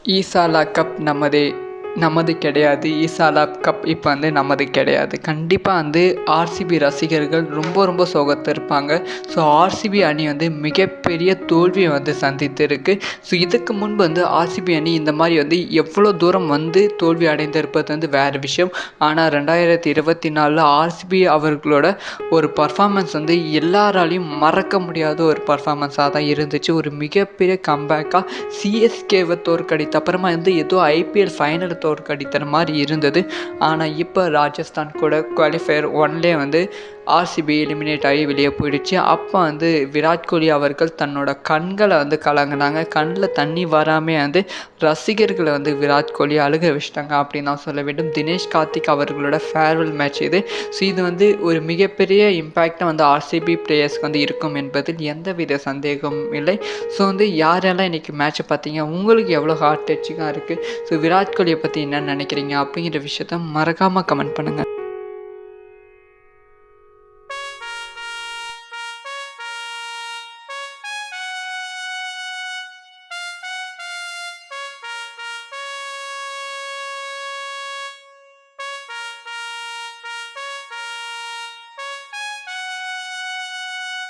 ஈசாலா cup நமது கிடையாது. ஈசாலா cup இப்போ வந்து நமது கிடையாது. கண்டிப்பாக வந்து ஆர்சிபி ரசிகர்கள் ரொம்ப சோகத்தை இருப்பாங்க. ஸோ ஆர்சிபி அணி வந்து மிகப்பெரிய தோல்வியை வந்து சந்தித்திருக்கு. ஸோ இதுக்கு முன்பு வந்து ஆர்சிபி அணி இந்த மாதிரி வந்து எவ்வளோ தூரம் வந்து தோல்வி அடைந்திருப்பது வந்து வேறு விஷயம். ஆனால் 2024 ஆர்சிபி அவர்களோட ஒரு பர்ஃபார்மன்ஸ் வந்து எல்லாராலையும் மறக்க முடியாத ஒரு பர்ஃபார்மன்ஸாக தான் இருந்துச்சு. ஒரு மிகப்பெரிய கம்பேக்காக சிஎஸ்கேவை தோற்கடித்த அப்புறமா வந்து ஏதோ ஐபிஎல் ஃபைனல் தோற்கடிக்கிற மாதிரி இருந்தது. ஆனால் இப்போ ராஜஸ்தான் கூட குவாலிஃபயர் 1லே வந்து ஆர்சிபி எலிமினேட் ஆகி வெளியே போயிடுச்சு. அப்போ வந்து விராட் கோலி அவர்கள் தன்னோட கண்களை வந்து கலங்கினாங்க. கண்ணில் தண்ணி வராமே வந்து ரசிகர்களை வந்து விராட் கோலி அழுக வச்சிட்டாங்க அப்படின்னு தான் சொல்ல வேண்டும். தினேஷ் கார்த்திக் அவர்களோட ஃபேர்வெல் மேட்ச் இது. ஸோ இது வந்து ஒரு மிகப்பெரிய இம்பேக்டாக வந்து ஆர்சிபி பிளேயர்ஸ்க்கு வந்து இருக்கும் என்பதில் எந்தவித சந்தேகமும் இல்லை. ஸோ வந்து யாரெல்லாம் இன்றைக்கி மேட்ச்சை பார்த்தீங்க, உங்களுக்கு எவ்வளோ ஹார்ட் டச்சிங்காக இருக்குது, ஸோ விராட் கோலியை பற்றி என்ன நினைக்கிறீங்க அப்படிங்கிற விஷயத்த மறக்காமல் கமெண்ட் பண்ணுங்கள்.